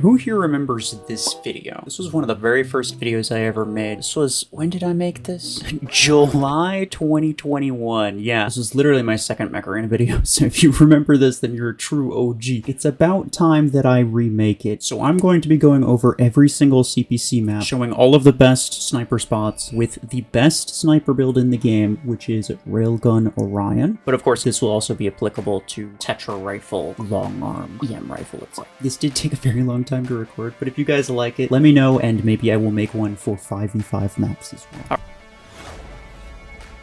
Who here remembers this video? This was one of the very first videos I ever made. This was, when did I make this? July 2021. Yeah, this was literally my second Mech Arena video, so if you remember this, then you're a true OG. It's about time that I remake it. So I'm going to be going over every single CPC map, showing all of the best sniper spots with the best sniper build in the game, which is Railgun Orion. But of course, this will also be applicable to Tetra Rifle, Long Arm, EM Rifle. It's like, this did take a very long time to record, but if you guys like it, let me know, and maybe I will make one for 5v5 maps as well.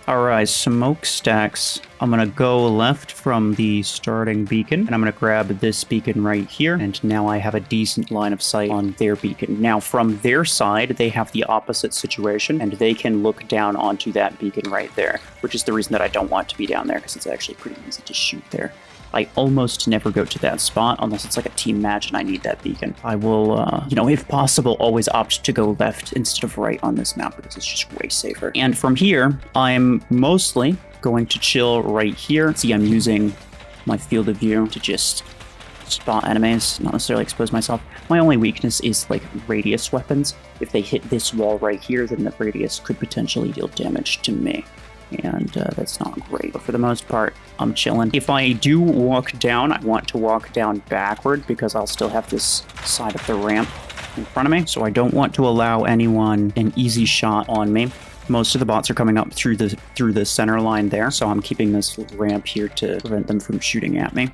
Alright, smokestacks. I'm gonna go left from the starting beacon, and I'm gonna grab this beacon right here, and now I have a decent line of sight on their beacon. Now, from their side, they have the opposite situation, and they can look down onto that beacon right there, which is the reason that I don't want to be down there, because it's actually pretty easy to shoot there. I almost never go to that spot unless it's like a team match and I need that beacon. I will, if possible, always opt to go left instead of right on this map because it's just way safer. And from here, I'm mostly going to chill right here. See, I'm using my field of view to just spot enemies, not necessarily expose myself. My only weakness is like radius weapons. If they hit this wall right here, then the radius could potentially deal damage to me. And that's not great, but for the most part, I'm chilling. If I do walk down, I want to walk down backward because I'll still have this side of the ramp in front of me, so I don't want to allow anyone an easy shot on me. Most of the bots are coming up through the center line there, so I'm keeping this ramp here to prevent them from shooting at me.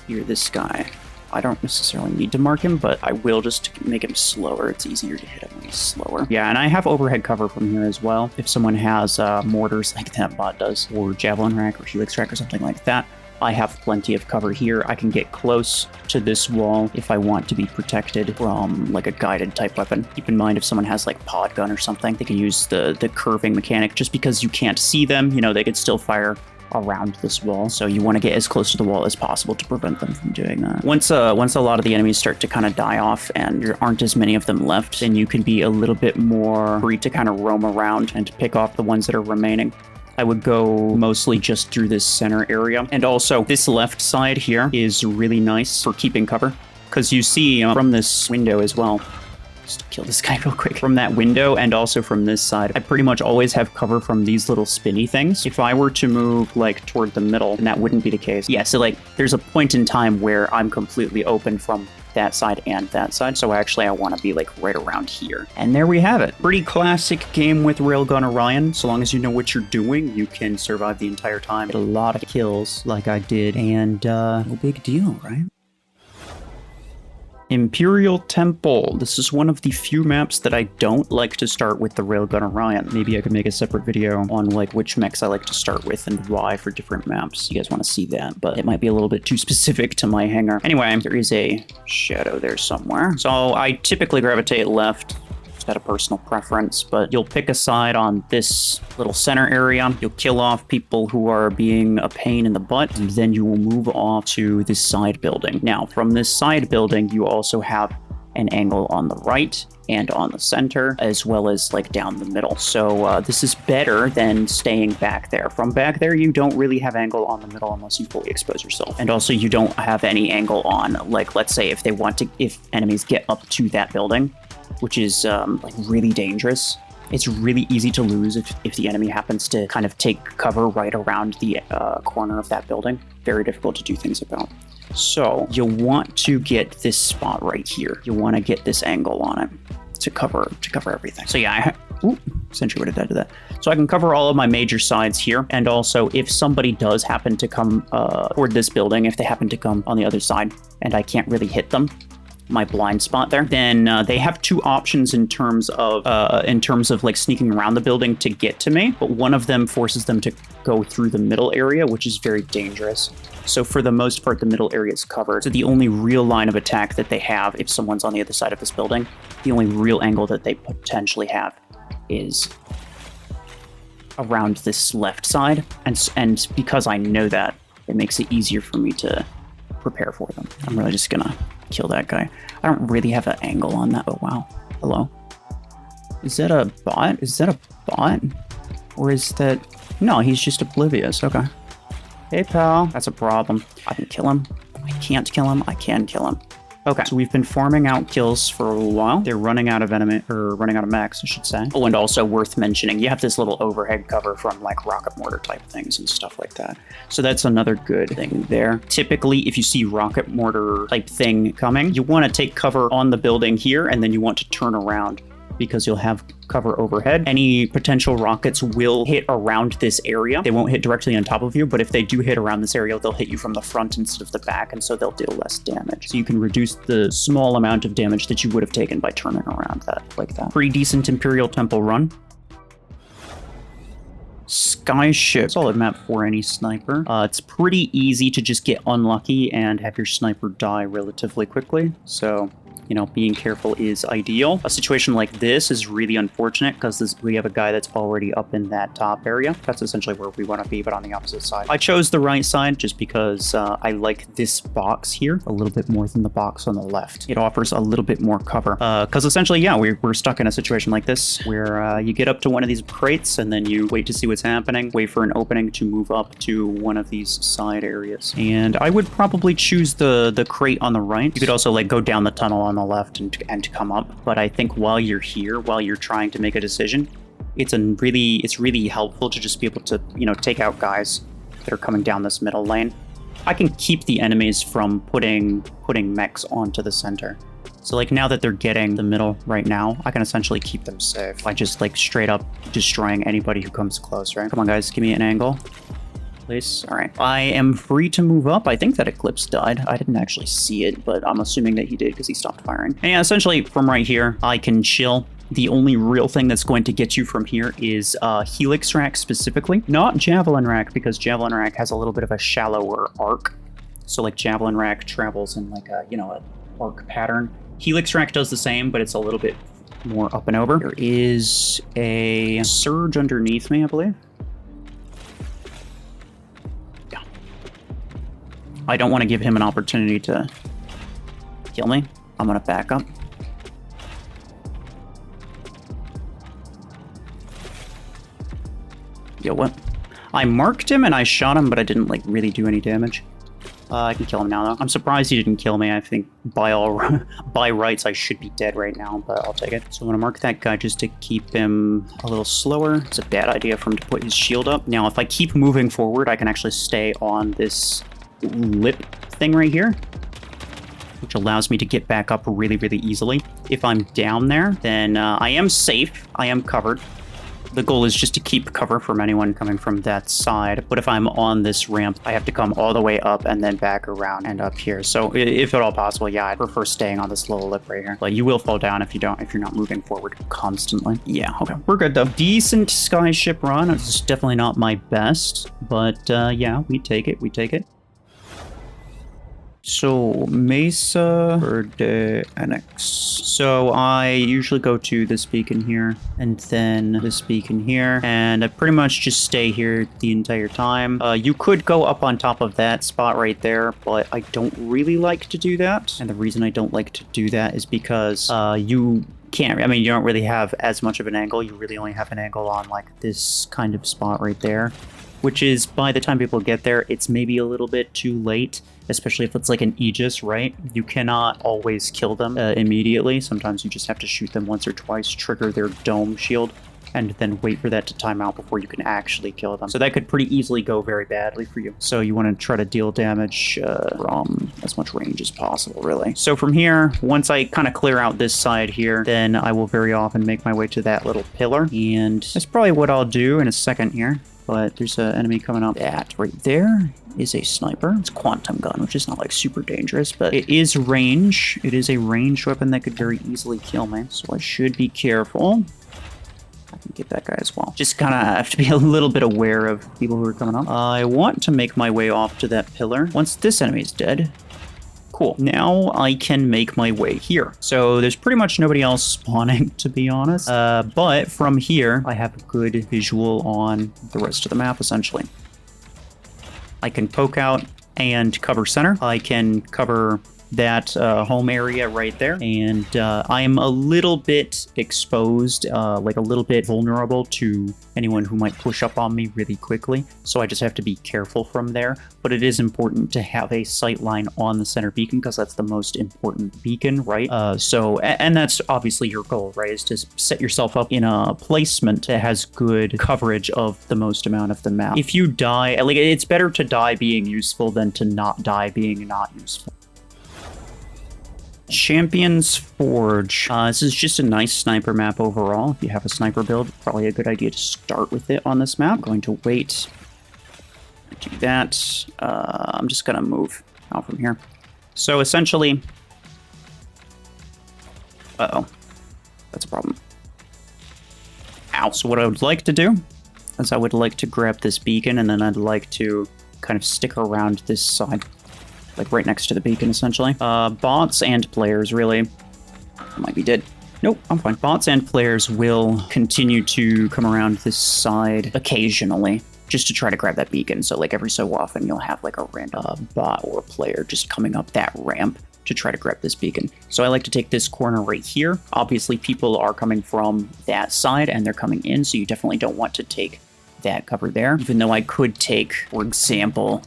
Here, this guy. I don't necessarily need to mark him, but I will just to make him slower. It's easier to hit him when he's slower. Yeah, and I have overhead cover from here as well. If someone has mortars like that bot does, or javelin rack or helix rack or something like that, I have plenty of cover here. I can get close to this wall if I want to be protected from like a guided type weapon. Keep in mind if someone has like pod gun or something, they can use the curving mechanic. Just because you can't see them, they could still fire around this wall, so you want to get as close to the wall as possible to prevent them from doing that. Once a lot of the enemies start to kind of die off and there aren't as many of them left, then you can be a little bit more free to kind of roam around and pick off the ones that are remaining. I would go mostly just through this center area, and also this left side here is really nice for keeping cover, because you see from this window as well. Just kill this guy real quick. From that window and also from this side, I pretty much always have cover from these little spinny things. If I were to move like toward the middle, then that wouldn't be the case. Yeah, so like there's a point in time where I'm completely open from that side and that side. So actually I want to be like right around here. And there we have it. Pretty classic game with Railgun Orion. So long as you know what you're doing, you can survive the entire time. Get a lot of kills like I did, and no big deal, right? Imperial Temple. This is one of the few maps that I don't like to start with the Railgun Orion. Maybe I could make a separate video on like which mechs I like to start with and why for different maps. You guys want to see that, but it might be a little bit too specific to my hangar. Anyway, there is a shadow there somewhere. So I typically gravitate left. Got a personal preference, but you'll pick a side on this little center area. You'll kill off people who are being a pain in the butt, and then you will move off to this side building. Now, from this side building, you also have an angle on the right and on the center, as well as like down the middle. So this is better than staying back there. From back there, you don't really have angle on the middle unless you fully expose yourself. And also you don't have any angle on, like, let's say if enemies get up to that building, which is like really dangerous. It's really easy to lose if the enemy happens to kind of take cover right around the corner of that building. Very difficult to do things about. So you'll want to get this spot right here. You'll want to get this angle on it to cover everything. So yeah, Sentry would have died to that. So I can cover all of my major sides here, and also if somebody does happen to come toward this building, if they happen to come on the other side and I can't really hit them, my blind spot there, then they have two options in terms of like sneaking around the building to get to me, but one of them forces them to go through the middle area, which is very dangerous. So for the most part, the middle area is covered. So the only real line of attack that they have, if someone's on the other side of this building, the only real angle that they potentially have is around this left side, and because I know that, it makes it easier for me to prepare for them. I'm really just gonna kill that guy. I don't really have an angle on that. Oh wow. Hello. Is that a bot? Is that a bot? Or is that... No, he's just oblivious. Okay. Hey pal. That's a problem. I can kill him. I can't kill him. I can kill him. Okay, so we've been farming out kills for a while. They're running out of enemy, or running out of mechs, I should say. Oh, and also worth mentioning, you have this little overhead cover from like rocket mortar type things and stuff like that. So that's another good thing there. Typically, if you see rocket mortar type thing coming, you want to take cover on the building here, and then you want to turn around because you'll have cover overhead. Any potential rockets will hit around this area. They won't hit directly on top of you, but if they do hit around this area, they'll hit you from the front instead of the back, and so they'll deal less damage. So you can reduce the small amount of damage that you would have taken by turning around that like that. Pretty decent Imperial Temple run. Skyship. Solid map for any sniper. It's pretty easy to just get unlucky and have your sniper die relatively quickly. So, you know, being careful is ideal. A situation like this is really unfortunate because we have a guy that's already up in that top area. That's essentially where we want to be, but on the opposite side. I chose the right side just because I like this box here a little bit more than the box on the left. It offers a little bit more cover. Because essentially, yeah, we're stuck in a situation like this where you get up to one of these crates and then you wait to see what's happening, wait for an opening to move up to one of these side areas. And I would probably choose the crate on the right. You could also like go down the tunnel on the left and come up, but I think while you're here, while you're trying to make a decision, it's really helpful to just be able to, you know, take out guys that are coming down this middle lane. I can keep the enemies from putting mechs onto the center. So like now that they're getting the middle right now, I can essentially keep them safe by just like straight up destroying anybody who comes close, right? Come on guys, give me an angle. Please. All right. I am free to move up. I think that Eclipse died. I didn't actually see it, but I'm assuming that he did because he stopped firing. And yeah, essentially from right here, I can chill. The only real thing that's going to get you from here is Helix Rack specifically, not Javelin Rack, because Javelin Rack has a little bit of a shallower arc. So like Javelin Rack travels in like a, you know, an arc pattern. Helix Rack does the same, but it's a little bit more up and over. There is a surge underneath me, I believe. I don't want to give him an opportunity to kill me. I'm going to back up. Yo, what? I marked him and I shot him, but I didn't like really do any damage. I can kill him now, though. I'm surprised he didn't kill me. I think by rights, I should be dead right now, but I'll take it. So I'm going to mark that guy just to keep him a little slower. It's a bad idea for him to put his shield up. Now, if I keep moving forward, I can actually stay on this lip thing right here, which allows me to get back up really, really easily. If I'm down there, then I am safe. I am covered. The goal is just to keep cover from anyone coming from that side. But if I'm on this ramp, I have to come all the way up and then back around and up here. So if at all possible, yeah, I prefer staying on this little lip right here. But you will fall down if you're not moving forward constantly. Yeah, okay, we're good though. Decent skyship run. It's definitely not my best, but yeah, we take it. We take it. So, Mesa or the Annex. So, I usually go to this beacon here, and then this beacon here, and I pretty much just stay here the entire time. You could go up on top of that spot right there, but I don't really like to do that. And the reason I don't like to do that is because you can't, I mean, you don't really have as much of an angle. You really only have an angle on, like, this kind of spot right there, which is, by the time people get there, it's maybe a little bit too late. Especially if it's like an Aegis, right? You cannot always kill them immediately. Sometimes you just have to shoot them once or twice, trigger their dome shield, and then wait for that to time out before you can actually kill them. So that could pretty easily go very badly for you. So you want to try to deal damage from as much range as possible, really. So from here, once I kind of clear out this side here, then I will very often make my way to that little pillar. And that's probably what I'll do in a second here. But there's an enemy coming up. That right there is a sniper. It's a quantum gun, which is not like super dangerous, but it is range. It is a ranged weapon that could very easily kill me. So I should be careful. I can get that guy as well. Just kind of have to be a little bit aware of people who are coming up. I want to make my way off to that pillar. Once this enemy is dead, cool. Now I can make my way here. So there's pretty much nobody else spawning, to be honest. But from here, I have a good visual on the rest of the map, essentially. I can poke out and cover center. I can cover that home area right there, and I'm a little bit exposed, like a little bit vulnerable to anyone who might push up on me really quickly, so I just have to be careful from there. But it is important to have a sight line on the center beacon because that's the most important beacon, right? And that's obviously your goal, right, is to set yourself up in a placement that has good coverage of the most amount of the map. If you die, like, it's better to die being useful than to not die being not useful. Champion's Forge. This is just a nice sniper map overall. If you have a sniper build, probably a good idea to start with it on this map. I'm going to wait. Do that. I'm just going to move out from here. So essentially... Uh-oh. That's a problem. Ow. So what I would like to do is I would like to grab this beacon, and then I'd like to kind of stick around this side. Like right next to the beacon, essentially. Bots and players, really. I might be dead. Nope, I'm fine. Bots and players will continue to come around this side occasionally, just to try to grab that beacon. So like every so often, you'll have like a random bot or player just coming up that ramp to try to grab this beacon. So I like to take this corner right here. Obviously, people are coming from that side and they're coming in, so you definitely don't want to take that cover there. Even though I could take, for example...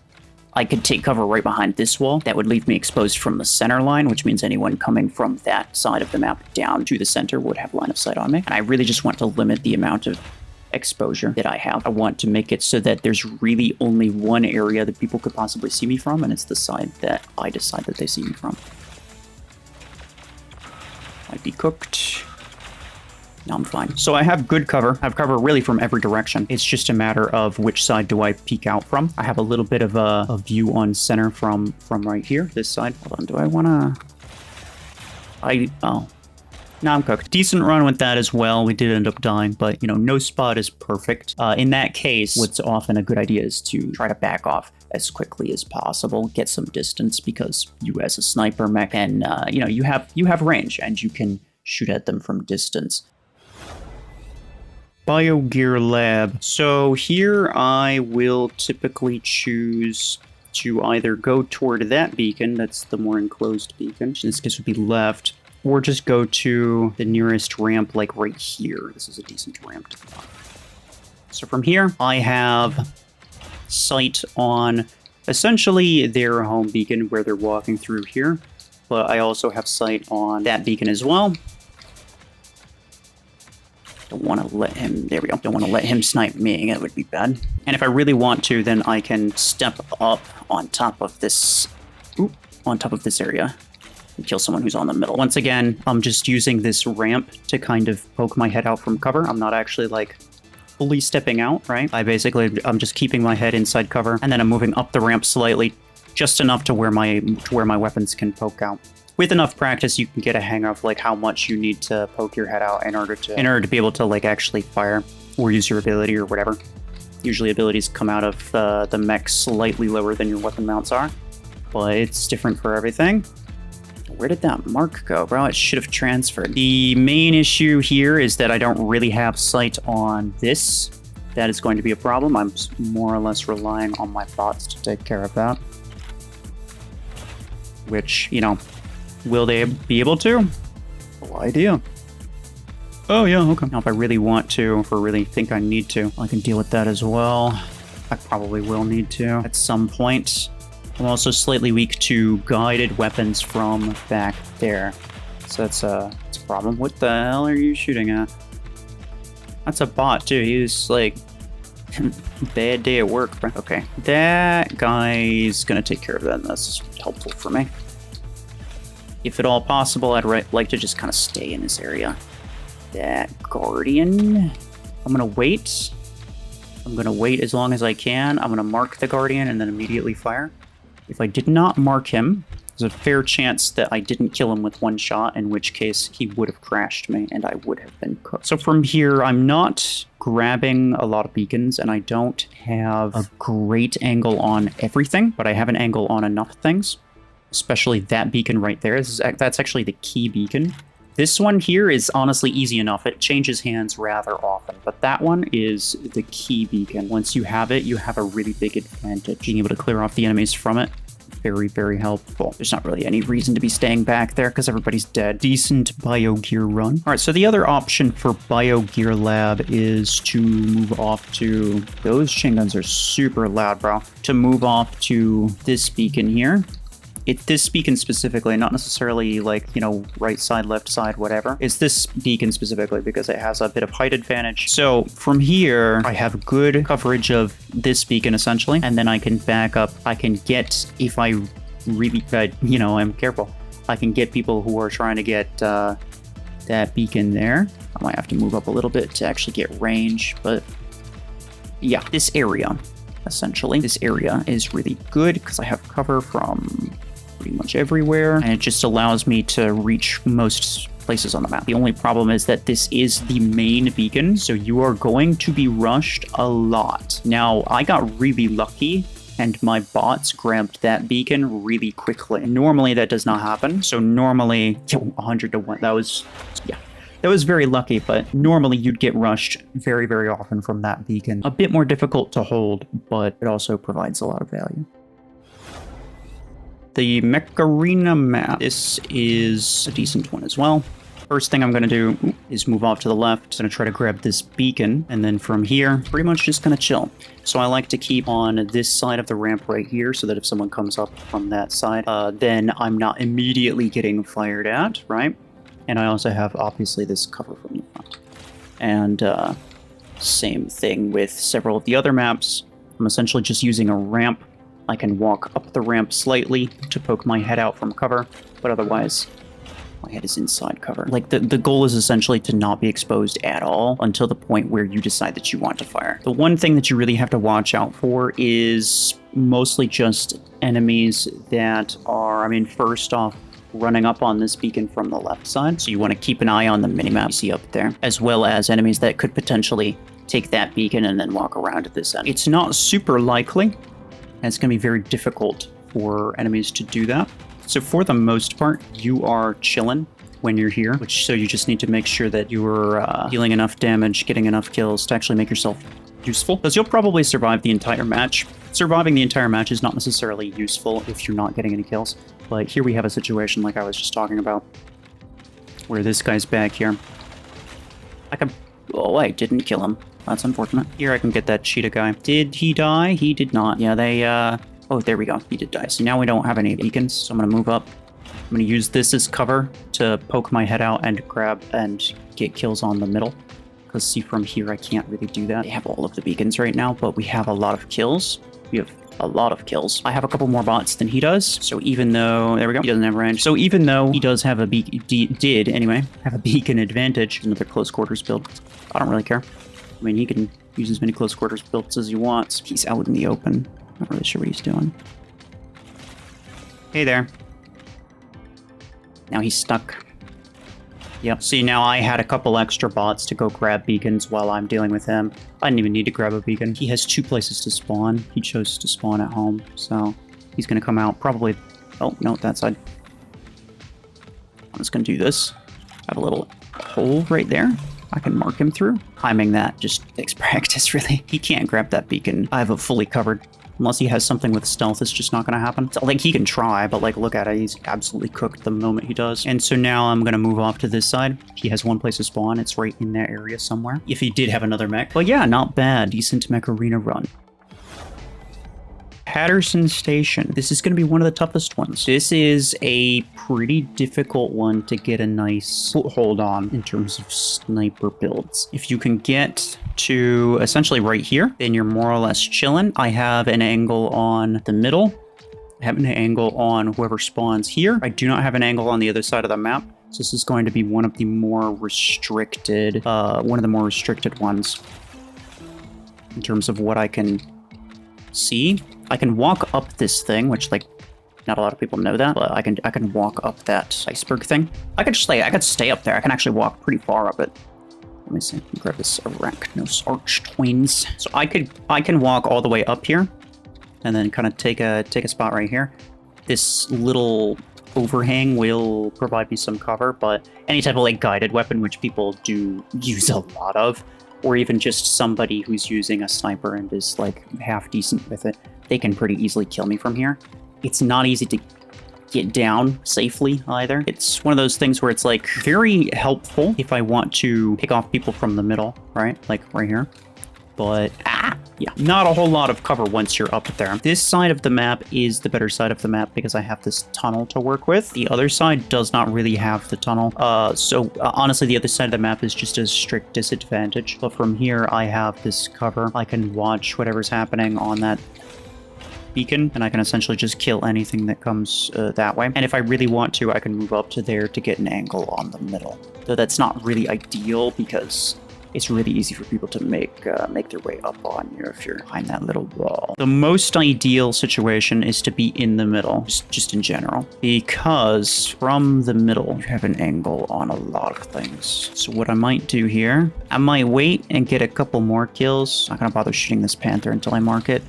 I could take cover right behind this wall. That would leave me exposed from the center line, which means anyone coming from that side of the map down to the center would have line of sight on me. And I really just want to limit the amount of exposure that I have. I want to make it so that there's really only one area that people could possibly see me from, and it's the side that I decide that they see me from. Might be cooked. No, I'm fine. So I have good cover. I have cover really from every direction. It's just a matter of which side do I peek out from. I have a little bit of a view on center from right here, this side. Hold on, do I want to... Oh. No, I'm cooked. Decent run with that as well. We did end up dying, but, you know, no spot is perfect. In that case, what's often a good idea is to try to back off as quickly as possible, get some distance, because you as a sniper mech and, you know, you have range and you can shoot at them from distance. Biogear Lab. So here I will typically choose to either go toward that beacon, that's the more enclosed beacon, in this case would be left, or just go to the nearest ramp, like right here. This is a decent ramp to the top. So from here, I have sight on essentially their home beacon where they're walking through here, but I also have sight on that beacon as well. Don't want to let him, there we go, don't want to let him snipe me, that would be bad. And if I really want to, then I can step up on top of this, area and kill someone who's on the middle. Once again, I'm just using this ramp to kind of poke my head out from cover. I'm not actually like fully stepping out, right? I'm just keeping my head inside cover, and then I'm moving up the ramp slightly, just enough to where my weapons can poke out. With enough practice, you can get a hang of like how much you need to poke your head out in order to be able to like actually fire or use your ability or whatever. Usually abilities come out of the mech slightly lower than your weapon mounts are, but it's different for everything. Where did that mark go, bro? It should have transferred. The main issue here is that I don't really have sight on this. That is going to be a problem. I'm more or less relying on my bots to take care of that. Which, you know, will they be able to? No idea. Oh, yeah, okay. Now, if I really want to, or really think I need to, I can deal with that as well. I probably will need to at some point. I'm also slightly weak to guided weapons from back there. So that's a problem. What the hell are you shooting at? That's a bot, too. He's like... bad day at work, bro. Okay, that guy's gonna take care of that, and that's helpful for me. If at all possible, I'd like to just kind of stay in this area. That Guardian, I'm gonna wait. I'm gonna wait as long as I can. I'm gonna mark the Guardian and then immediately fire. If I did not mark him, there's a fair chance that I didn't kill him with one shot, in which case he would have crashed me and I would have been cooked. So from here, I'm not grabbing a lot of beacons, and I don't have a great angle on everything, but I have an angle on enough things, especially that beacon right there. That's actually the key beacon. This one here is honestly easy enough. It changes hands rather often, but that one is the key beacon. Once you have it, you have a really big advantage, being able to clear off the enemies from it very, very helpful. There's not really any reason to be staying back there because everybody's dead. Decent biogear run. All right, so the other option for biogear lab is to move off to... Those chain guns are super loud, bro. To move off to this beacon here. This beacon specifically, not necessarily like, you know, right side, left side, whatever. It's this beacon specifically because it has a bit of height advantage. So from here, I have good coverage of this beacon essentially, and then I can back up. I can get, if I really, you know, I'm careful, I can get people who are trying to get that beacon there. I might have to move up a little bit to actually get range, but yeah, this area, essentially, this area is really good because I have cover from pretty much everywhere, and it just allows me to reach most places on the map. The only problem is that this is the main beacon, so you are going to be rushed a lot. Now, I got really lucky, and my bots grabbed that beacon really quickly. Normally, that does not happen, so normally, 100 to 1, that was, yeah. That was very lucky, but normally you'd get rushed very, very often from that beacon. A bit more difficult to hold, but it also provides a lot of value. The Mech Arena map. This is a decent one as well. First thing I'm going to do is move off to the left. I'm going to try to grab this beacon, and then from here, pretty much just going to chill. So I like to keep on this side of the ramp right here, so that if someone comes up from that side, then I'm not immediately getting fired at, right? And I also have, obviously, this cover from the front. And same thing with several of the other maps. I'm essentially just using a ramp. I can walk up the ramp slightly to poke my head out from cover, but otherwise, my head is inside cover. Like, the goal is essentially to not be exposed at all until the point where you decide that you want to fire. The one thing that you really have to watch out for is mostly just enemies that are, I mean, first off, running up on this beacon from the left side. So you want to keep an eye on the minimap you see up there, as well as enemies that could potentially take that beacon and then walk around at this end. It's not super likely, and it's going to be very difficult for enemies to do that. So for the most part, you are chilling when you're here, so you just need to make sure that you're dealing enough damage, getting enough kills to actually make yourself useful, because you'll probably survive the entire match. Surviving the entire match is not necessarily useful if you're not getting any kills. But here we have a situation like I was just talking about, where this guy's back here. I can... Oh, I didn't kill him. That's unfortunate. Here I can get that cheetah guy. Did he die? He did not. Yeah, they, Oh, there we go. He did die. So now we don't have any beacons, so I'm going to move up. I'm going to use this as cover to poke my head out and grab and get kills on the middle. Because see, from here, I can't really do that. They have all of the beacons right now, but we have a lot of kills. We have a lot of kills. I have a couple more bots than he does, so even though... There we go. He doesn't have range. So even though he does have a did anyway, have a beacon advantage, another close quarters build, I don't really care. I mean, he can use as many close quarters builds as he wants. He's out in the open. Not really sure what he's doing. Hey there. Now he's stuck. Yep. See, now I had a couple extra bots to go grab beacons while I'm dealing with him. I didn't even need to grab a beacon. He has 2 places to spawn. He chose to spawn at home, so he's going to come out probably... Oh, no, that side. I'm just going to do this. I have a little hole right there I can mark him through. Timing that just takes practice, really. He can't grab that beacon. I have it fully covered. Unless he has something with stealth, it's just not going to happen. So, like, he can try, but, like, look at it. He's absolutely cooked the moment he does. And so now I'm going to move off to this side. He has 1 place to spawn. It's right in that area somewhere. If he did have another mech. But yeah, not bad. Decent Mech Arena run. Patterson Station. This is going to be one of the toughest ones. This is a pretty difficult one to get a nice foothold on in terms of sniper builds. If you can get to essentially right here, then you're more or less chilling. I have an angle on the middle. I have an angle on whoever spawns here. I do not have an angle on the other side of the map. So this is going to be one of the more restricted, ones in terms of what I can see. I can walk up this thing, which, like, not a lot of people know that, but I can walk up that iceberg thing. I could stay up there. I can actually walk pretty far up it. Let me see. Grab this Arachnos Arch Twins. So I can walk all the way up here, and then kind of take a spot right here. This little overhang will provide me some cover, but any type of, like, guided weapon, which people do use a lot of, or even just somebody who's using a sniper and is, like, half decent with it, they can pretty easily kill me from here. It's not easy to get down safely either. It's one of those things where it's like very helpful if I want to pick off people from the middle, right? Like right here. But, yeah, not a whole lot of cover once you're up there. This side of the map is the better side of the map because I have this tunnel to work with. The other side does not really have the tunnel. Honestly, the other side of the map is just a strict disadvantage. But from here, I have this cover. I can watch whatever's happening on that beacon, and I can essentially just kill anything that comes that way. And if I really want to, I can move up to there to get an angle on the middle. Though that's not really ideal because it's really easy for people to make their way up on you if you're behind that little wall. The most ideal situation is to be in the middle, just in general, because from the middle, you have an angle on a lot of things. So what I might do here, I might wait and get a couple more kills. Not gonna bother shooting this panther until I mark it.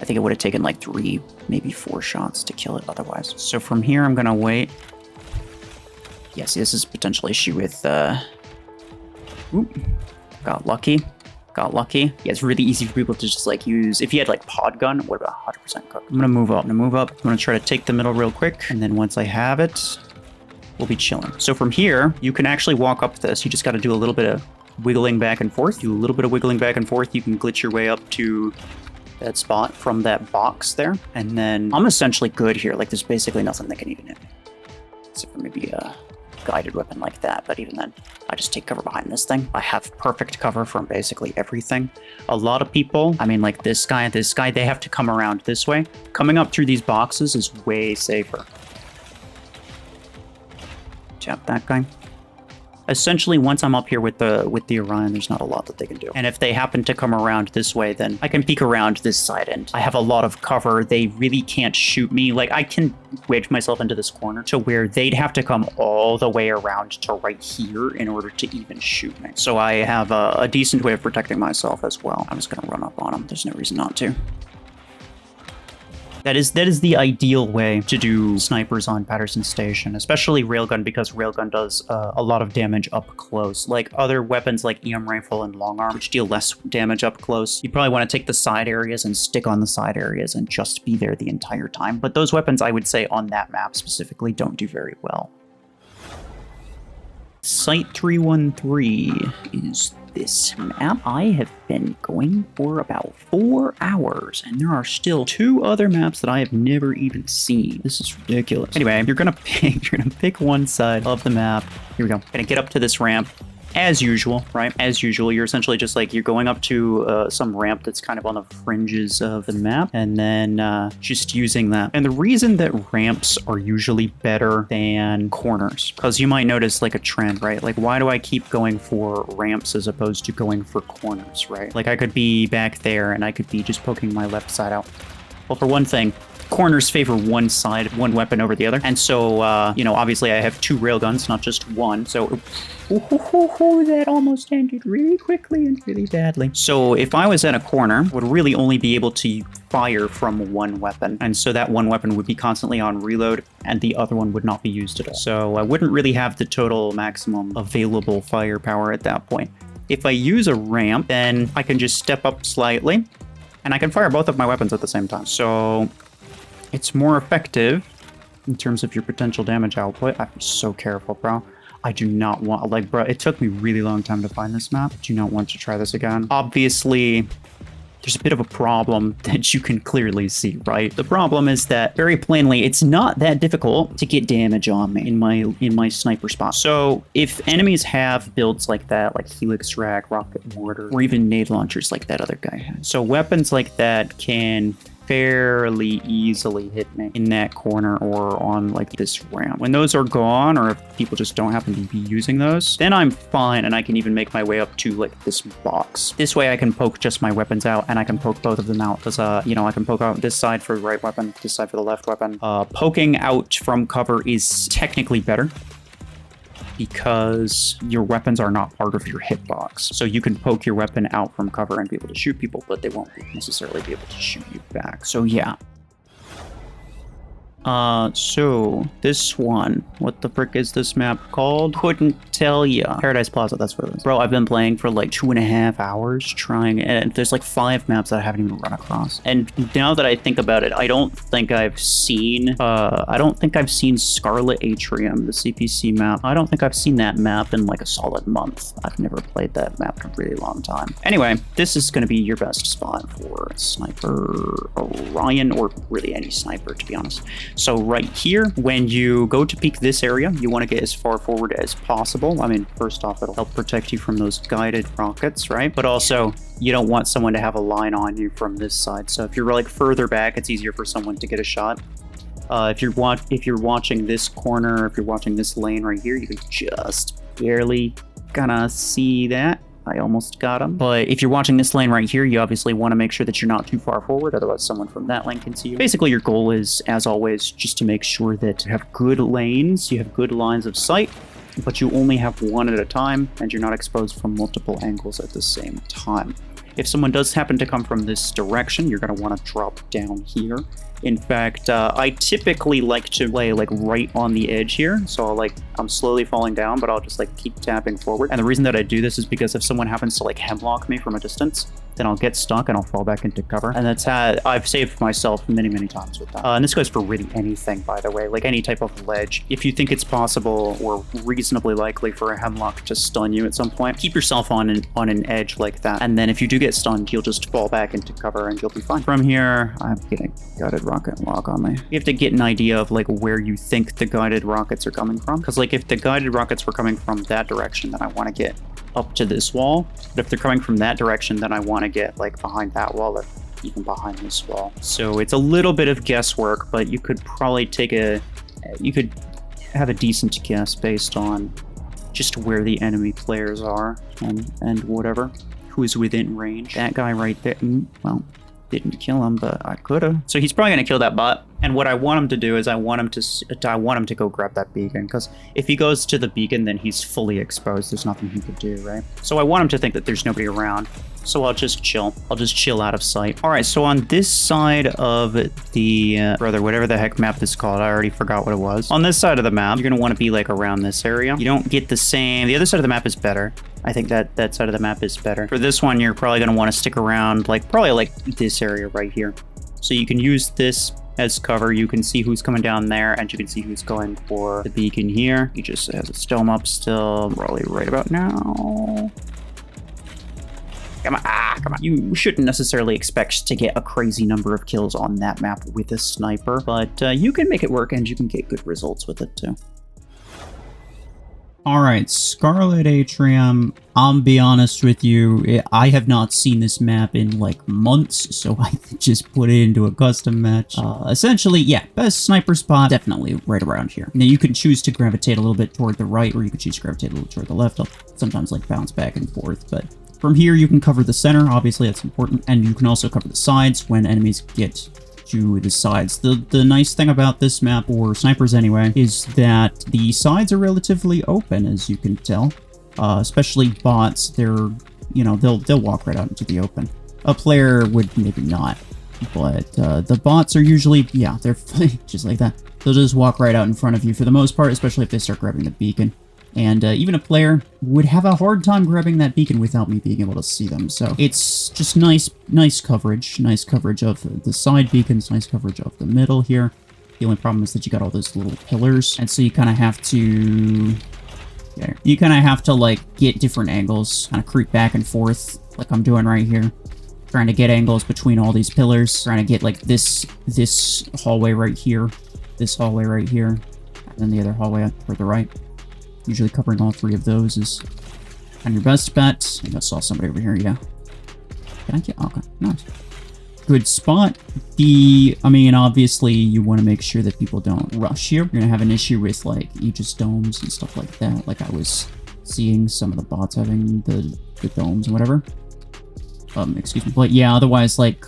I think it would have taken like 3, maybe 4 shots to kill it otherwise. So from here, I'm gonna wait. Yeah, see, this is a potential issue with, Oop, got lucky. Yeah, it's really easy for people to just like use, if you had like pod gun, what about 100% cook? I'm gonna move up. I'm gonna try to take the middle real quick. And then once I have it, we'll be chilling. So from here, you can actually walk up this. You just gotta do a little bit of wiggling back and forth. Do a little bit of wiggling back and forth. You can glitch your way up to that spot from that box there. And then I'm essentially good here. Like there's basically nothing that can even hit me. Except for maybe a guided weapon like that, but even then, I just take cover behind this thing. I have perfect cover from basically everything. A lot of people, I mean, like this guy, they have to come around this way. Coming up through these boxes is way safer. Tap that guy. Essentially, once I'm up here with the Orion, there's not a lot that they can do. And if they happen to come around this way, then I can peek around this side end. I have a lot of cover. They really can't shoot me. Like, I can wedge myself into this corner to where they'd have to come all the way around to right here in order to even shoot me. So I have a decent way of protecting myself as well. I'm just gonna run up on them. There's no reason not to. That is the ideal way to do snipers on Patterson Station, especially railgun, because railgun does a lot of damage up close. Like other weapons like EM rifle and long arm, which deal less damage up close, you probably want to take the side areas and stick on the side areas and just be there the entire time. But those weapons, I would say on that map specifically, don't do very well. Site 313 is this map. I have been going for about 4 hours, and there are still 2 other maps that I have never even seen. This is ridiculous. Anyway, you're gonna pick one side of the map. Here we go. Gonna get up to this ramp. As usual, right? As usual, you're essentially just like, you're going up to some ramp that's kind of on the fringes of the map, and then just using that. And the reason that ramps are usually better than corners, because you might notice like a trend, right? Like, why do I keep going for ramps as opposed to going for corners, right? Like, I could be back there and I could be just poking my left side out. Well, for one thing, corners favor one side, one weapon over the other. And so, you know, obviously I have 2 railguns, not just one. So, that almost ended really quickly and really badly. So if I was at a corner, I would really only be able to fire from one weapon. And so that one weapon would be constantly on reload and the other one would not be used at all. So I wouldn't really have the total maximum available firepower at that point. If I use a ramp, then I can just step up slightly and I can fire both of my weapons at the same time. So it's more effective in terms of your potential damage output. I'm so careful, bro. I do not want, like, bro, it took me a really long time to find this map. I do not want to try this again. Obviously, there's a bit of a problem that you can clearly see, right? The problem is that, very plainly, it's not that difficult to get damage on me in my sniper spot. So if enemies have builds like that, like Helix Rack, Rocket Mortar, or even nade launchers like that other guy has, so weapons like that can fairly easily hit me in that corner or on like this ramp. When those are gone, or if people just don't happen to be using those, then I'm fine and I can even make my way up to like this box. This way I can poke just my weapons out and I can poke both of them out because, you know, I can poke out this side for the right weapon, this side for the left weapon. Poking out from cover is technically better because your weapons are not part of your hitbox. So you can poke your weapon out from cover and be able to shoot people, but they won't necessarily be able to shoot you back. So yeah. So this one, what the frick is this map called? Couldn't tell ya. Paradise Plaza, that's what it is. Bro, I've been playing for like 2.5 hours trying, and there's like 5 maps that I haven't even run across. And now that I think about it, I don't think I've seen Scarlet Atrium, the CPC map. I don't think I've seen that map in like a solid month. I've never played that map in a really long time. Anyway, this is gonna be your best spot for Sniper Orion, or really any sniper, to be honest. So right here, when you go to peek this area, you want to get as far forward as possible. I mean, first off, it'll help protect you from those guided rockets, right? But also, you don't want someone to have a line on you from this side. So if you're like further back, it's easier for someone to get a shot. If you're watching this corner, if you're watching this lane right here, you can just barely kind of see that. I almost got him. But if you're watching this lane right here, you obviously want to make sure that you're not too far forward, otherwise someone from that lane can see you. Basically, your goal is, as always, just to make sure that you have good lanes, you have good lines of sight, but you only have one at a time, and you're not exposed from multiple angles at the same time. If someone does happen to come from this direction, you're going to want to drop down here. In fact, I typically like to play like right on the edge here. So I'm slowly falling down, but I'll just like keep tapping forward. And the reason that I do this is because if someone happens to like hemlock me from a distance, then I'll get stuck and I'll fall back into cover. And that's how I've saved myself many, many times with that. And this goes for really anything, by the way, like any type of ledge. If you think it's possible or reasonably likely for a hemlock to stun you at some point, keep yourself on an edge like that. And then if you do get stunned, you'll just fall back into cover and you'll be fine. From here, I'm getting guided rocket lock on me. You have to get an idea of like where you think the guided rockets are coming from. Because like if the guided rockets were coming from that direction, then I want to get up to this wall. But if they're coming from that direction, then I want to get like behind that wall or even behind this wall. So it's a little bit of guesswork, but you could probably you could have a decent guess based on just where the enemy players are and whatever, who's within range. That guy right there, well, didn't kill him, but I could have. So he's probably gonna kill that bot. And what I want him to do is I want him to go grab that beacon, because if he goes to the beacon, then he's fully exposed. There's nothing he could do, right? So I want him to think that there's nobody around. So I'll just chill. I'll just chill out of sight. All right, so on this side of the, whatever the heck map this is called, I already forgot what it was. On this side of the map, you're gonna wanna be like around this area. You don't get the same, the other side of the map is better. I think that side of the map is better. For this one, you're probably gonna wanna stick around probably like this area right here. So you can use this as cover. You can see who's coming down there, and you can see who's going for the beacon here. He just has its dome up still, probably right about now. Come on, come on. You shouldn't necessarily expect to get a crazy number of kills on that map with a sniper, but you can make it work and you can get good results with it too. Alright, Scarlet Atrium, I'll be honest with you, I have not seen this map in like months, so I just put it into a custom match. Essentially, yeah, best sniper spot, definitely right around here. Now you can choose to gravitate a little bit toward the right, or you can choose to gravitate a little toward the left. I'll sometimes like bounce back and forth, but from here you can cover the center, obviously that's important, and you can also cover the sides when enemies get to the sides. The nice thing about this map, or snipers anyway, is that the sides are relatively open, as you can tell. Especially bots, they'll walk right out into the open. A player would maybe not, but the bots are usually, yeah, they're just like that. They'll just walk right out in front of you for the most part, especially if they start grabbing the beacon. And even a player would have a hard time grabbing that beacon without me being able to see them. So it's just nice coverage. Nice coverage of the side beacons, nice coverage of the middle here. The only problem is that you got all those little pillars. And so you kind of have to... Yeah, you kind of have to, like, get different angles. Kind of creep back and forth, like I'm doing right here. Trying to get angles between all these pillars. Trying to get, like, this hallway right here. This hallway right here. And then the other hallway toward the right. Usually covering all three of those is kind of your best bet. I just saw somebody over here, yeah. Can I get? Okay, nice. Good spot. I mean, obviously, you want to make sure that people don't rush here. You're going to have an issue with, like, Aegis domes and stuff like that. Like I was seeing some of the bots having the domes and whatever. Excuse me. But yeah, otherwise, like,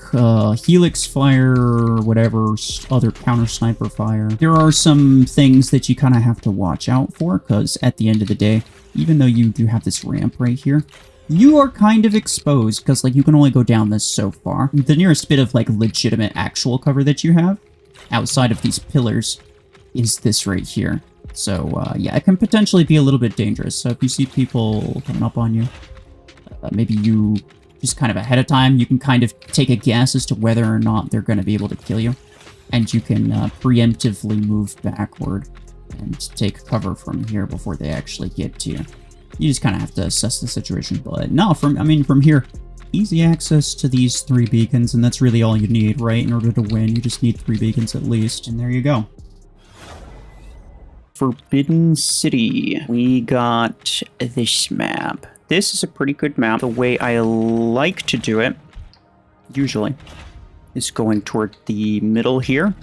Helix fire, or whatever, other counter sniper fire. There are some things that you kind of have to watch out for, because at the end of the day, even though you do have this ramp right here, you are kind of exposed, because, like, you can only go down this so far. The nearest bit of, like, legitimate actual cover that you have outside of these pillars is this right here. So, yeah, it can potentially be a little bit dangerous. So if you see people coming up on you, maybe you just kind of ahead of time, you can kind of take a guess as to whether or not they're going to be able to kill you. And you can preemptively move backward and take cover from here before they actually get to you. You just kind of have to assess the situation. But no, from here, easy access to these 3 beacons, and that's really all you need, right? In order to win, you just need 3 beacons at least, and there you go. Forbidden City. We got this map. This is a pretty good map. The way I like to do it, usually, is going toward the middle here,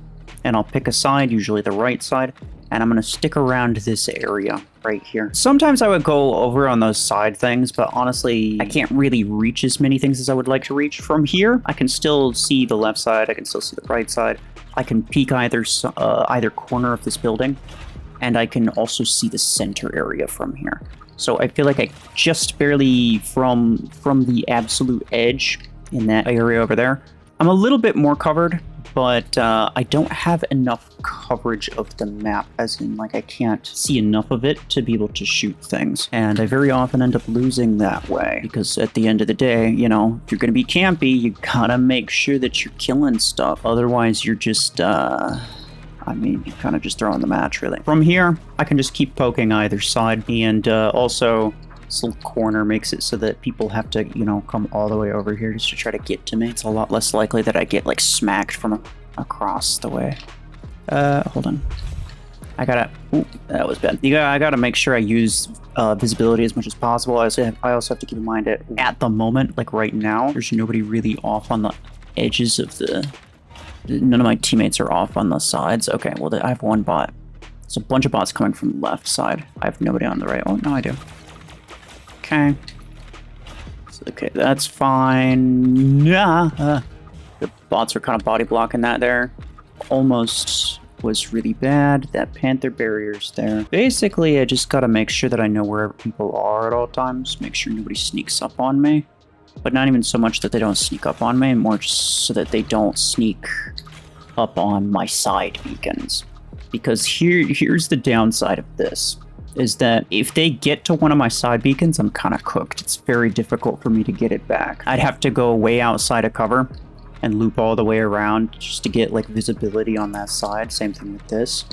and I'll pick a side, usually the right side, and I'm going to stick around this area right here. Sometimes I would go over on those side things, but honestly, I can't really reach as many things as I would like to reach. From here, I can still see the left side, I can still see the right side, I can peek either corner of this building, and I can also see the center area from here. So I feel like I just barely, from the absolute edge in that area over there, I'm a little bit more covered, but I don't have enough coverage of the map, as in, like, I can't see enough of it to be able to shoot things. And I very often end up losing that way, because at the end of the day, you know, if you're going to be campy, you gotta make sure that you're killing stuff. Otherwise, you're just, I mean, you're kind of just throwing the match, really. From here, I can just keep poking either side, and also this little corner makes it so that people have to, you know, come all the way over here just to try to get to me. It's a lot less likely that I get, like, smacked from across the way. Hold on. I gotta... Ooh, that was bad. I gotta make sure I use visibility as much as possible. I also have to keep in mind that at the moment, like right now, there's nobody really off on the edges of the... None of my teammates are off on the sides. Okay, well, I have one bot. There's a bunch of bots coming from the left side. I have nobody on the right. Oh, no, I do. Okay. Okay, that's fine. The bots are kind of body blocking that there. Almost was really bad. That panther barrier's there. Basically, I just gotta make sure that I know where people are at all times. Make sure nobody sneaks up on me. But not even so much that they don't sneak up on me, more just so that they don't sneak up on my side beacons. Because here's the downside of this, is that if they get to one of my side beacons, I'm kind of cooked. It's very difficult for me to get it back. I'd have to go way outside of cover and loop all the way around just to get, like, visibility on that side. Same thing with this.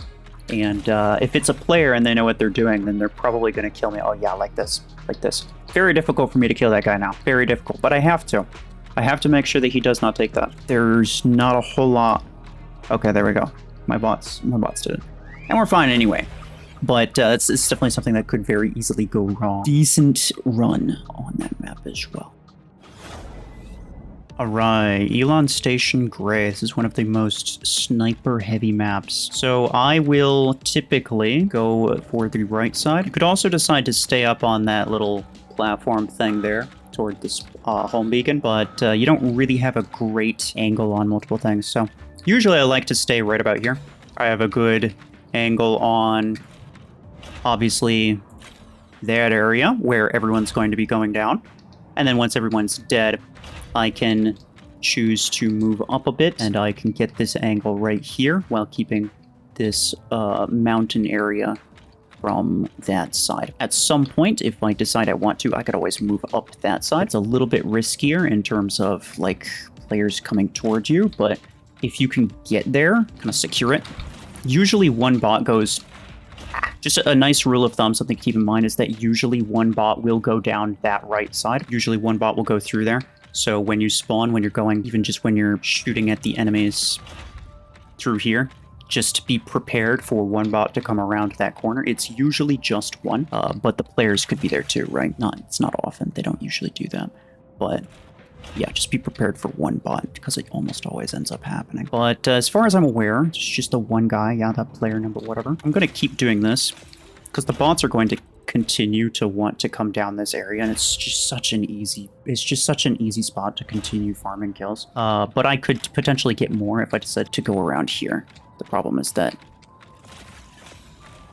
And if it's a player and they know what they're doing, then they're probably going to kill me. Oh yeah, like this. Like this. Very difficult for me to kill that guy now. Very difficult. But I have to. I have to make sure that he does not take that. There's not a whole lot. Okay, there we go. My bots did it. And we're fine anyway. But it's definitely something that could very easily go wrong. Decent run on that map as well. Alright, Elon Station Gray. This is one of the most sniper-heavy maps. So I will typically go for the right side. You could also decide to stay up on that little platform thing there toward this home beacon, but you don't really have a great angle on multiple things. So usually I like to stay right about here. I have a good angle on, obviously, that area where everyone's going to be going down. And then once everyone's dead, I can choose to move up a bit, and I can get this angle right here while keeping this mountain area from that side. At some point, if I decide I want to, I could always move up that side. It's a little bit riskier in terms of, like, players coming towards you, but if you can get there, kind of secure it, usually one bot goes... Just a nice rule of thumb, something to keep in mind, is that usually one bot will go down that right side. Usually one bot will go through there. So when you spawn, when you're going, even just when you're shooting at the enemies through here, just be prepared for one bot to come around that corner. It's usually just one, but the players could be there too, right? It's not often. They don't usually do that. But yeah, just be prepared for one bot, because it almost always ends up happening. But as far as I'm aware, it's just the one guy. Yeah, that player number, whatever. I'm going to keep doing this, because the bots are going to continue to want to come down this area, and it's just such an easy spot to continue farming kills. But I could potentially get more if I decide to go around here. The problem is that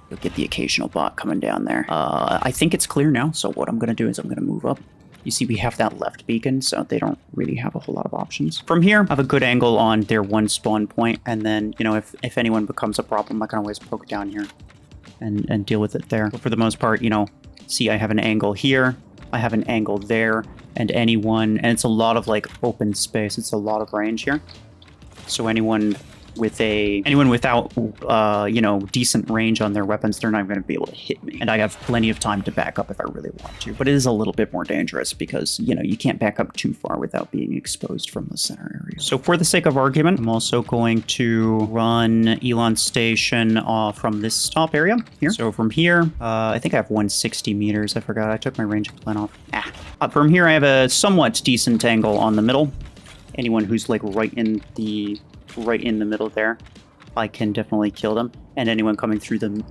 you'll get the occasional bot coming down there. I think it's clear now, so what I'm going to do is I'm going to move up You see we have that left beacon, so they don't really have a whole lot of options. From here, I have a good angle on their one spawn point, and then, you know, if anyone becomes a problem, I can always poke down here and deal with it there. But for the most part, you know, see I have an angle here, I have an angle there, and anyone, and it's a lot of like open space, it's a lot of range here. So anyone without, you know, decent range on their weapons, they're not going to be able to hit me. And I have plenty of time to back up if I really want to. But it is a little bit more dangerous because, you know, you can't back up too far without being exposed from the center area. So for the sake of argument, I'm also going to run Elon Station from this top area here. So from here, I think I have 160 meters. I forgot. I took my range plan off. From here, I have a somewhat decent angle on the middle. Anyone who's like right in the middle there, I can definitely kill them. And anyone coming through them,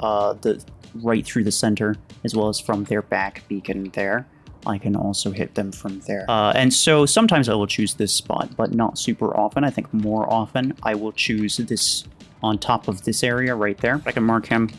right through the center, as well as from their back beacon there, I can also hit them from there. And so sometimes I will choose this spot, but not super often. I think more often I will choose this on top of this area right there. I can mark him.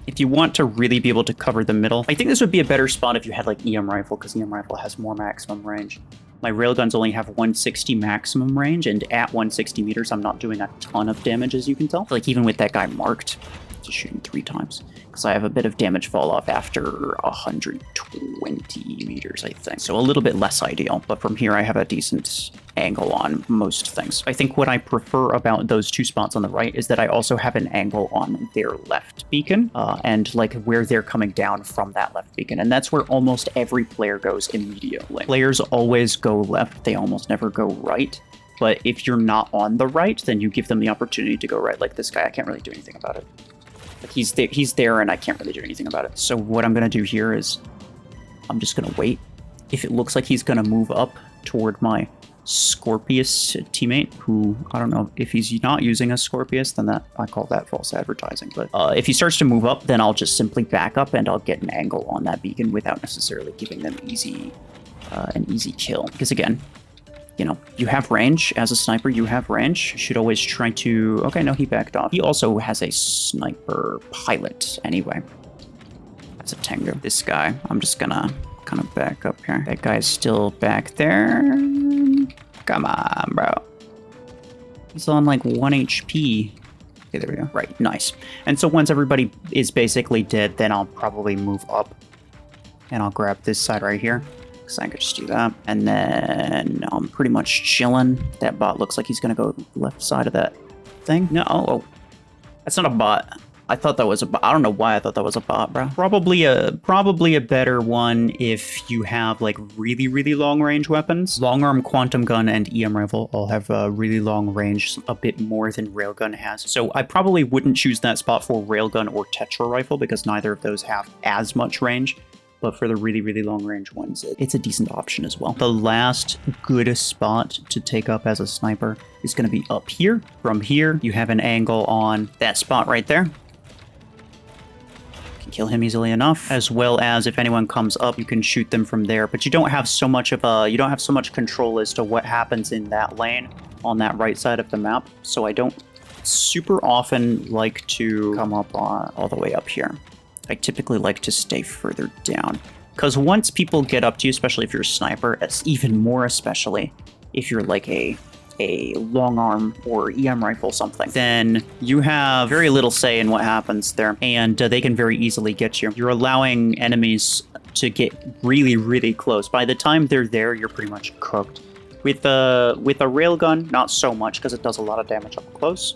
If you want to really be able to cover the middle, I think this would be a better spot if you had like EM rifle, because EM rifle has more maximum range. My railguns only have 160 maximum range, and at 160 meters, I'm not doing a ton of damage, as you can tell. Like, even with that guy marked, just shoot him 3 times. Because I have a bit of damage fall off after 120 meters, I think. So a little bit less ideal, but from here I have a decent angle on most things. I think what I prefer about those 2 spots on the right is that I also have an angle on their left beacon, and like where they're coming down from that left beacon. And that's where almost every player goes immediately. Players always go left, they almost never go right. But if you're not on the right, then you give them the opportunity to go right. Like this guy, I can't really do anything about it. Like he's there and I can't really do anything about it. So what I'm going to do here is I'm just going to wait. If it looks like he's going to move up toward my Scorpius teammate, who I don't know if he's not using a Scorpius, then I call that false advertising. But if he starts to move up, then I'll just simply back up and I'll get an angle on that beacon without necessarily giving them an easy kill. Because again, you know, you have range. As a sniper, you have range. You should always try to... Okay, no, he backed off. He also has a sniper pilot anyway. That's a Tengu. This guy, I'm just gonna kind of back up here. That guy's still back there. Come on, bro. He's on like 1 HP. Okay, there we go. Right, nice. And so once everybody is basically dead, then I'll probably move up. And I'll grab this side right here. I could just do that. And then I'm pretty much chilling. That bot looks like he's going to go left side of that thing. No, oh, that's not a bot. I thought that was a bot. I don't know why I thought that was a bot, bro. Probably a better one if you have like really, really long range weapons. Long arm, quantum gun, and EM rifle all have really long range, a bit more than railgun has. So I probably wouldn't choose that spot for railgun or tetra rifle because neither of those have as much range. But for the really, really long-range ones, it's a decent option as well. The last good spot to take up as a sniper is going to be up here. From here, you have an angle on that spot right there. You can kill him easily enough. As well as if anyone comes up, you can shoot them from there. But you don't have so much control as to what happens in that lane on that right side of the map. So I don't super often like to come up all the way up here. I typically like to stay further down. Because once people get up to you, especially if you're a sniper, even more especially if you're like a long arm or EM rifle something, then you have very little say in what happens there. And they can very easily get you. You're allowing enemies to get really, really close. By the time they're there, you're pretty much cooked. With a railgun, not so much because it does a lot of damage up close.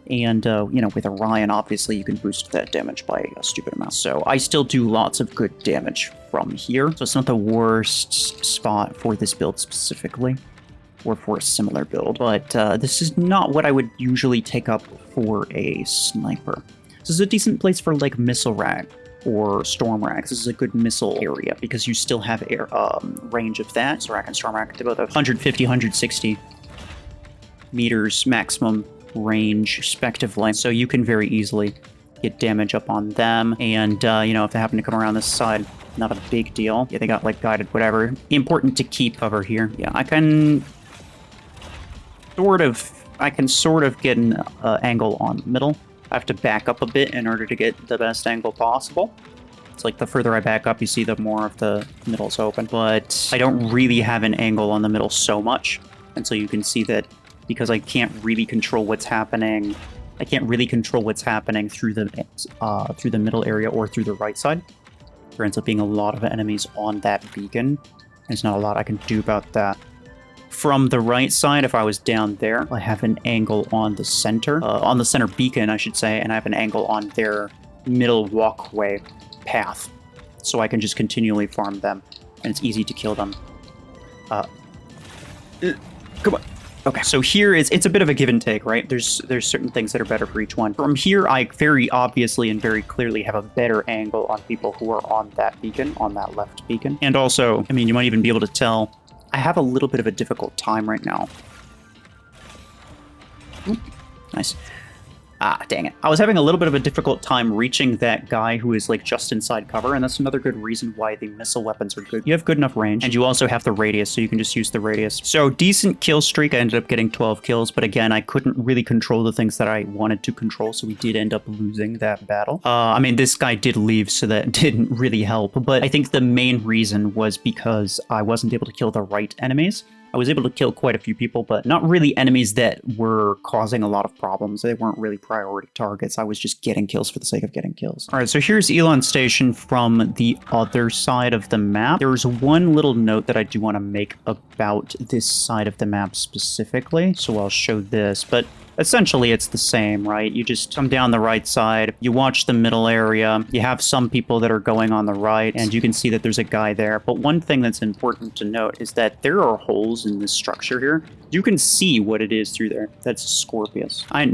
And, you know, with Orion, obviously, you can boost that damage by a stupid amount. So I still do lots of good damage from here. So it's not the worst spot for this build specifically, or for a similar build. But this is not what I would usually take up for a sniper. This is a decent place for, like, missile rack or storm racks. This is a good missile area because you still have air range of that. So rack and storm rack, they both have 150, 160 meters maximum range respectively, so you can very easily get damage up on them. And you know, if they happen to come around this side, not a big deal. Yeah, they got like guided whatever. Important to keep cover here. Yeah, I can sort of get an angle on the middle. I have to back up a bit in order to get the best angle possible. It's like the further I back up, you see the more of the middle's open. But I don't really have an angle on the middle so much. And so you can see that because I can't really control what's happening, I can't really control what's happening through the middle area or through the right side. There ends up being a lot of enemies on that beacon. There's not a lot I can do about that. From the right side, if I was down there, I have an angle on the center beacon, I should say, and I have an angle on their middle walkway path. So I can just continually farm them, and it's easy to kill them. Come on. Okay, so here it's a bit of a give and take, right? There's certain things that are better for each one. From here, I very obviously and very clearly have a better angle on people who are on that beacon, on that left beacon. And also, I mean, you might even be able to tell, I have a little bit of a difficult time right now. Ooh, nice. Ah, dang it. I was having a little bit of a difficult time reaching that guy who is like just inside cover, and that's another good reason why the missile weapons are good. You have good enough range, and you also have the radius, so you can just use the radius. So decent kill streak. I ended up getting 12 kills, but again, I couldn't really control the things that I wanted to control, so we did end up losing that battle. I mean, this guy did leave, so that didn't really help, but I think the main reason was because I wasn't able to kill the right enemies. I was able to kill quite a few people, but not really enemies that were causing a lot of problems. They weren't really priority targets. I was just getting kills for the sake of getting kills. All right, so here's Elon Station from the other side of the map. There's one little note that I do want to make about this side of the map specifically, so I'll show this, but essentially it's the same, right? You just come down the right side, you watch the middle area, you have some people that are going on the right, and you can see that there's a guy there. But one thing that's important to note is that there are holes in this structure here. You can see what it is through there. That's Scorpius. I had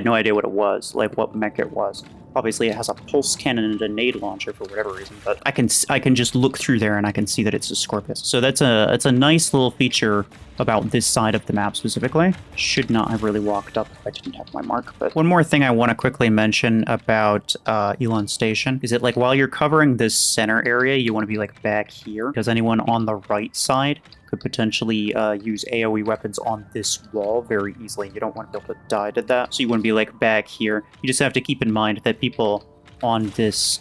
no idea what it was, like what mech it was. Obviously, it has a pulse cannon and a nade launcher for whatever reason, but I can just look through there and I can see that it's a Scorpius. So it's a nice little feature about this side of the map specifically. Should not have really walked up if I didn't have my mark. But one more thing I want to quickly mention about Elon Station is that, like, while you're covering this center area, you want to be like back here, because anyone on the right side could potentially use AoE weapons on this wall very easily. You don't want to be able to die to that, so you want to be like back here. You just have to keep in mind that people on this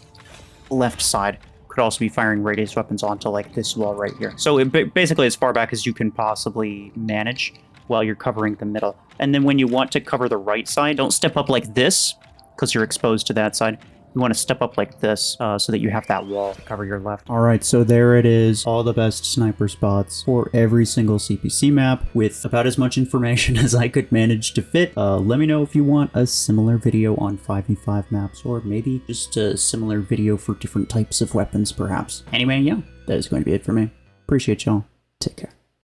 left side could also be firing radius weapons onto like this wall right here. So basically as far back as you can possibly manage while you're covering the middle. And then when you want to cover the right side, don't step up like this because you're exposed to that side. You want to step up like this so that you have that wall to cover your left. All right, so there it is. All the best sniper spots for every single CPC map with about as much information as I could manage to fit. Let me know if you want a similar video on 5v5 maps, or maybe just a similar video for different types of weapons, perhaps. Anyway, yeah, that is going to be it for me. Appreciate y'all. Take care.